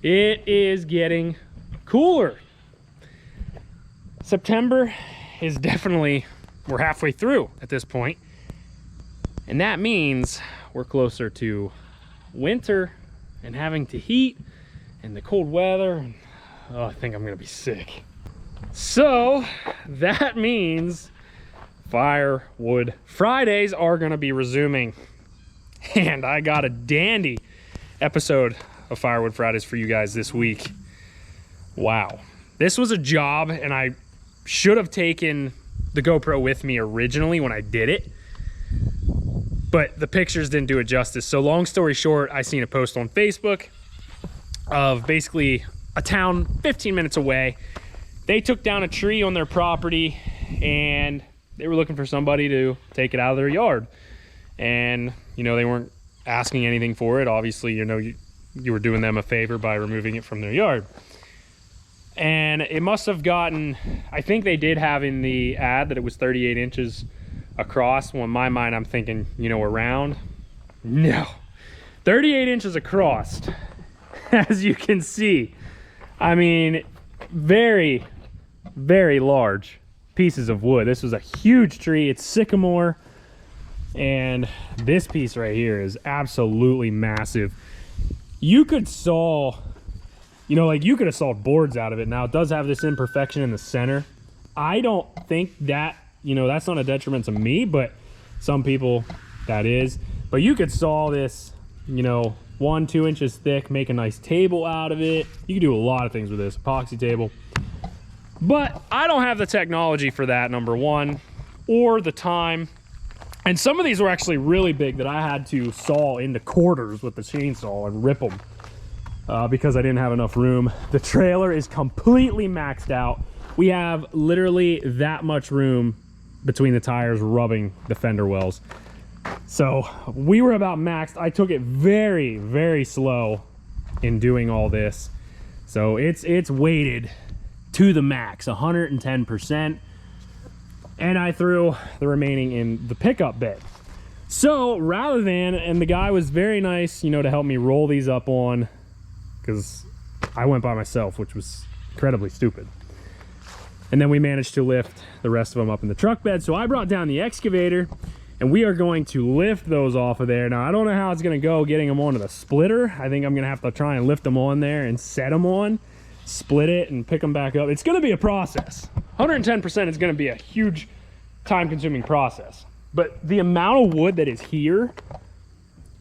It is getting cooler. September is definitely, we're halfway through at this point. And that means we're closer to winter and having to heat and the cold weather. And, oh, I think I'm gonna be sick. So that means Firewood Fridays are gonna be resuming. And I got a dandy episode of Firewood Fridays for you guys this week. Wow. This was a job, and I should have taken the GoPro with me originally when I did it, but the pictures didn't do it justice. So long story short, I seen a post on Facebook of basically a town 15 minutes away. They took down a tree on their property and they were looking for somebody to take it out of their yard. And, you know, they weren't asking anything for it. Obviously, you know, you were doing them a favor by removing it from their yard. And it must have gotten, I think they did have in the ad that it was 38 inches across. Well, in my mind, I'm thinking, you know, around. No, 38 inches across, as you can see. I mean, very, very large pieces of wood. This was a huge tree. It's sycamore. And this piece right here is absolutely massive. You could saw, you know, like you could have sawed boards out of it. Now it does have this imperfection in the center. I don't think that, you know, that's not a detriment to me, but some people that is. But you could saw this, you know, 1-2 inches thick, make a nice table out of it. You could do a lot of things with this, epoxy table. But I don't have the technology for that, number one, or the time. And some of these were actually really big that I had to saw into quarters with the chainsaw and rip them. Because I didn't have enough room. The trailer is completely maxed out. We have literally that much room between the tires rubbing the fender wells. So we were about maxed. I took it very, very slow in doing all this. So it's weighted to the max, 110%. And I threw the remaining in the pickup bed. So rather than, and the guy was very nice, you know, to help me roll these up on, because I went by myself, which was incredibly stupid. And then we managed to lift the rest of them up in the truck bed. So I brought down the excavator and we are going to lift those off of there. Now, I don't know how it's gonna go getting them onto the splitter. I think I'm gonna have to try and lift them on there and set them on, split it and pick them back up. It's gonna be a process. 110% is gonna be a huge time-consuming process. But the amount of wood that is here,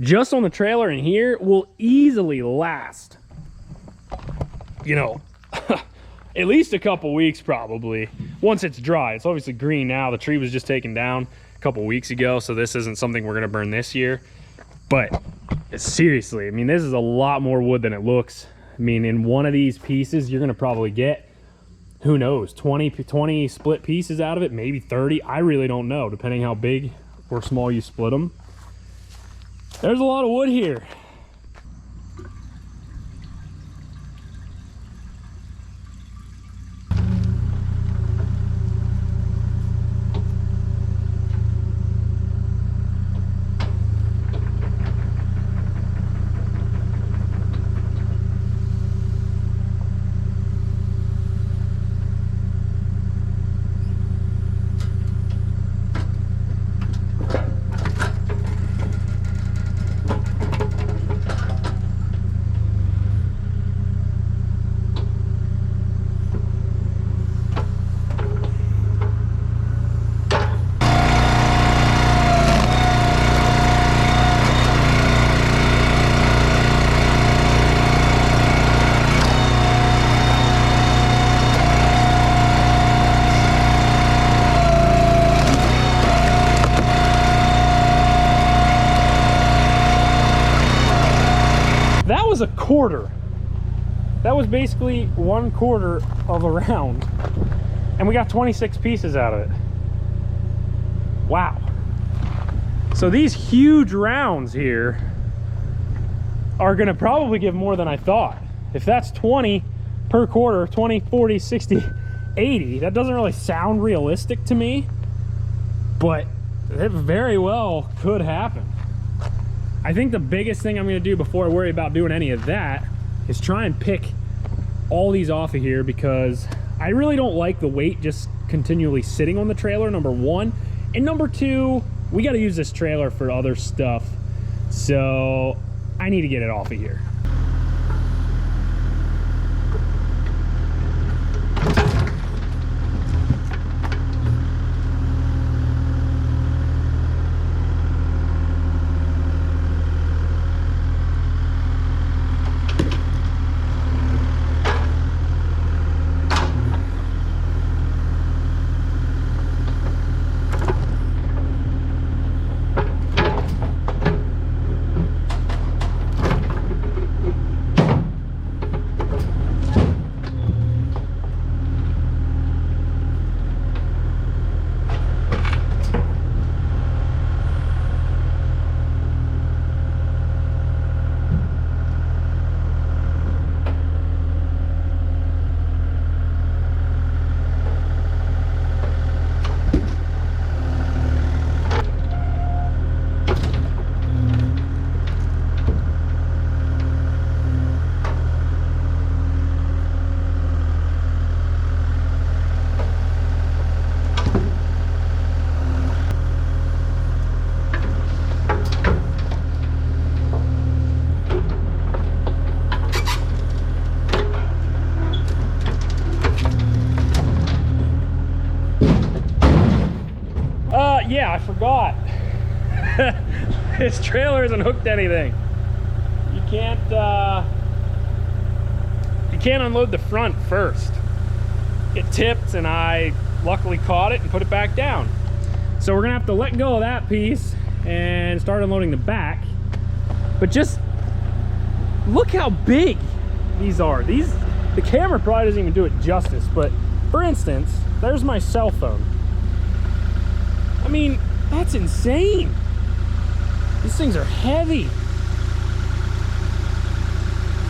just on the trailer in here, will easily last, you know, at least a couple weeks probably, once it's dry. It's obviously green now. The tree was just taken down a couple weeks ago, so this isn't something we're gonna burn this year. But seriously, I mean, this is a lot more wood than it looks. I mean, in one of these pieces, you're gonna probably get, who knows, 20 split pieces out of it, maybe 30. I really don't know, depending how big or small you split them. There's a lot of wood here. Was a quarter. That was basically 1/4 of a round, and we got 26 pieces out of it. Wow. So these huge rounds here are gonna probably give more than I thought. If that's 20 per quarter, 20, 40, 60, 80, that doesn't really sound realistic to me, but it very well could happen. I think the biggest thing I'm gonna do before I worry about doing any of that is try and pick all these off of here, because I really don't like the weight just continually sitting on the trailer, number one. And number two, we got to use this trailer for other stuff. So I need to get it off of here. Yeah, I forgot. This trailer isn't hooked to anything. You can't unload the front first. It tipped and I luckily caught it and put it back down. So we're gonna have to let go of that piece and start unloading the back. But just look how big these are. The camera probably doesn't even do it justice, but for instance, there's my cell phone. I mean, that's insane. These things are heavy.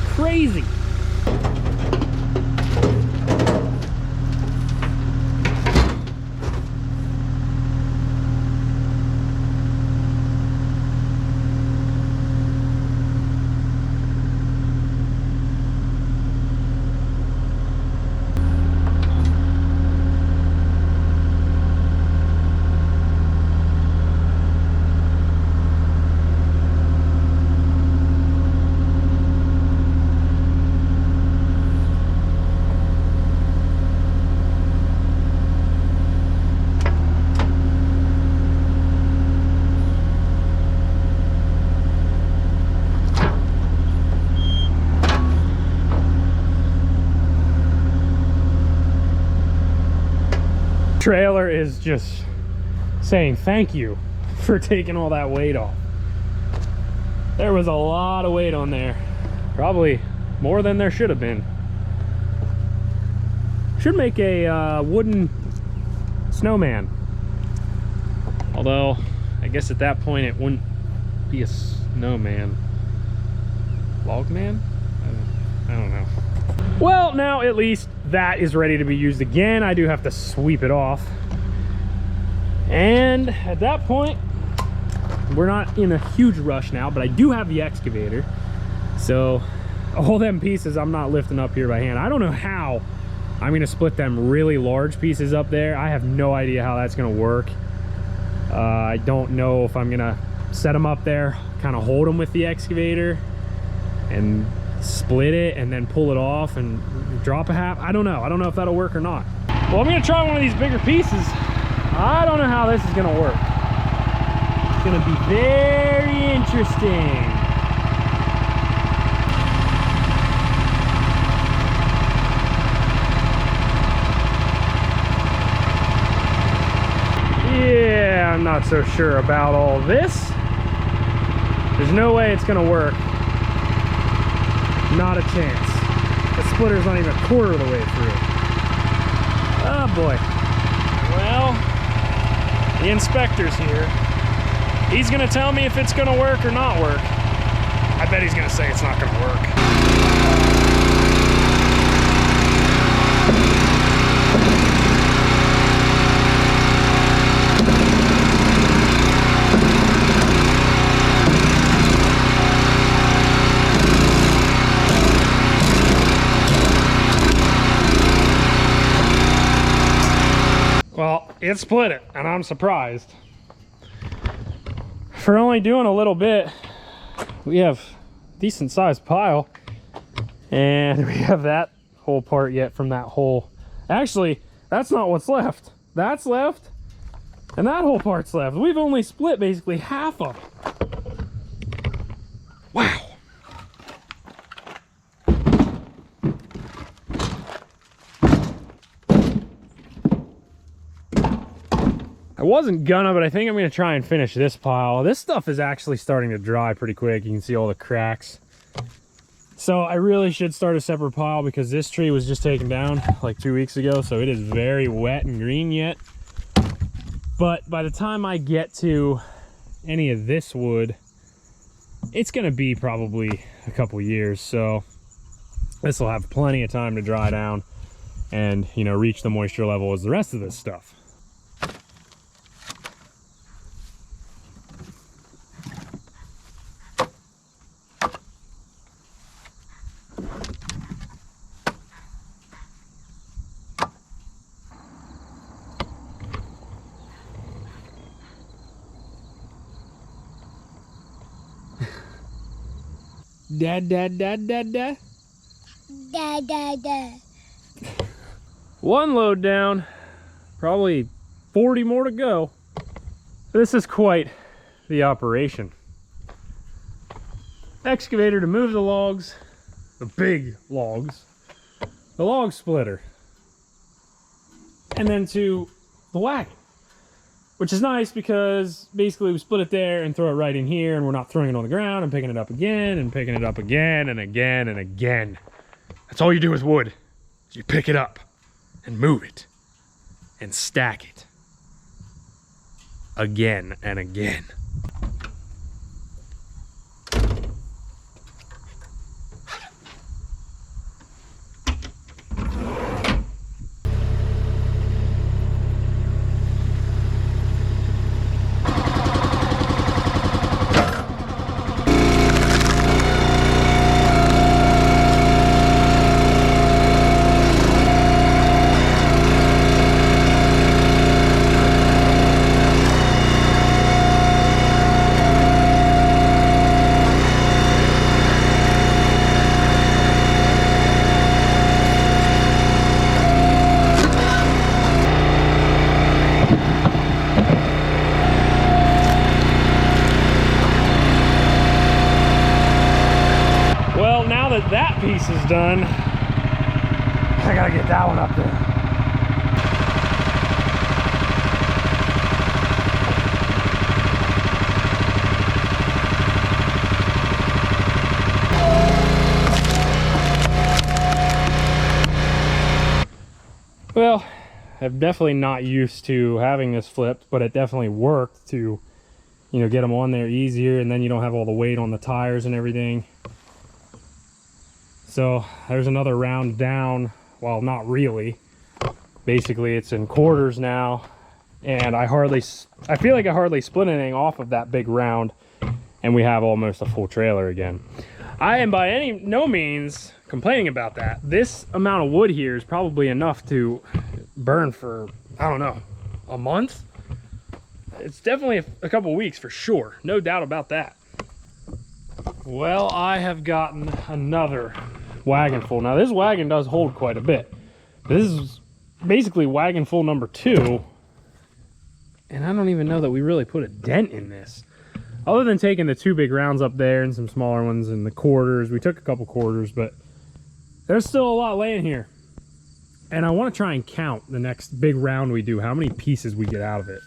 Crazy. Trailer is just saying thank you for taking all that weight off. There was a lot of weight on there, probably more than there should have been. Should make a wooden snowman, although I guess at that point it wouldn't be a snowman. Log man? I don't know. Well, now at least that is ready to be used again. I do have to sweep it off. And at that point, we're not in a huge rush now, but I do have the excavator. So all them pieces I'm not lifting up here by hand. I don't know how I'm gonna split them really large pieces up there. I have no idea how that's gonna work. I don't know if I'm gonna set them up there, kind of hold them with the excavator and split it and then pull it off and drop a half. I don't know if that'll work or not. Well, I'm gonna try one of these bigger pieces. I don't know how this is gonna work. It's gonna be very interesting. Yeah, I'm not so sure about all this. There's no way it's gonna work. Not a chance. The splitter's not even a quarter of the way through. Oh boy. Well, the inspector's here. He's gonna tell me if it's gonna work or not work. I bet he's gonna say it's not gonna work. it split it, and I'm surprised. For only doing a little bit, we have a decent sized pile, and we have that whole part yet from that hole. Actually, that's not what's left. That's left, and that whole part's left. We've only split basically half of it. Wow. I wasn't gonna, but I think I'm gonna try and finish this pile. This stuff is actually starting to dry pretty quick. You can see all the cracks. So I really should start a separate pile because this tree was just taken down like 2 weeks ago. So it is very wet and green yet. But by the time I get to any of this wood, it's gonna be probably a couple years. So this will have plenty of time to dry down and, you know, reach the moisture level as the rest of this stuff. Dad. One load down, probably 40 more to go. This is quite the operation. Excavator to move the logs, the big logs, the log splitter, and then to the wagon. Which is nice because basically we split it there and throw it right in here, and we're not throwing it on the ground and picking it up again and picking it up again and again and again. That's all you do with wood. You pick it up and move it and stack it again and again. That piece is done. I gotta get that one up there. Well, I'm definitely not used to having this flipped, but it definitely worked to, you know, get them on there easier, and then you don't have all the weight on the tires and everything. So there's another round down. Well, not really. Basically, it's in quarters now, and I feel like I hardly split anything off of that big round, and we have almost a full trailer again. I am by no means complaining about that. This amount of wood here is probably enough to burn for, I don't know, a month. It's definitely a couple weeks for sure, no doubt about that. Well, I have gotten another wagon full. Now this wagon does hold quite a bit. This is basically wagon full number 2, and I don't even know that we really put a dent in this, other than taking the 2 big rounds up there and some smaller ones and the quarters. We took a couple quarters, but there's still a lot laying here, and I want to try and count the next big round we do, how many pieces we get out of it.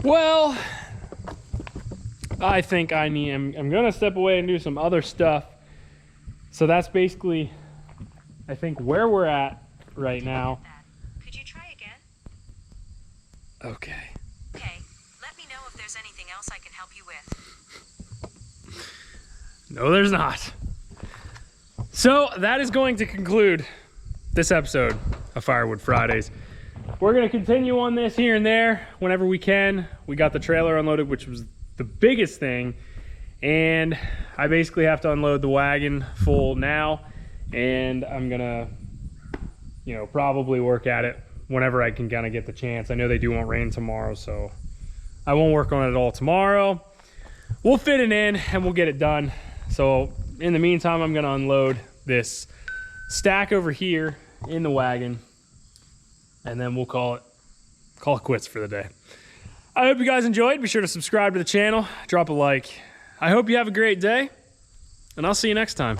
Well, I think I'm gonna step away and do some other stuff. So that's basically, I think, where we're at right now. Could you try again? Okay. Okay, let me know if there's anything else I can help you with. No, there's not. So that is going to conclude this episode of Firewood Fridays. We're gonna continue on this here and there whenever we can. We got the trailer unloaded, which was the biggest thing, and I basically have to unload the wagon full now, and I'm gonna, you know, probably work at it whenever I can kind of get the chance. I know they do want rain tomorrow, so I won't work on it all tomorrow. We'll fit it in and we'll get it done. So in the meantime, I'm gonna unload this stack over here in the wagon, and then we'll call it quits for the day. I hope you guys enjoyed. Be sure to subscribe to the channel, drop a like. I hope you have a great day, and I'll see you next time.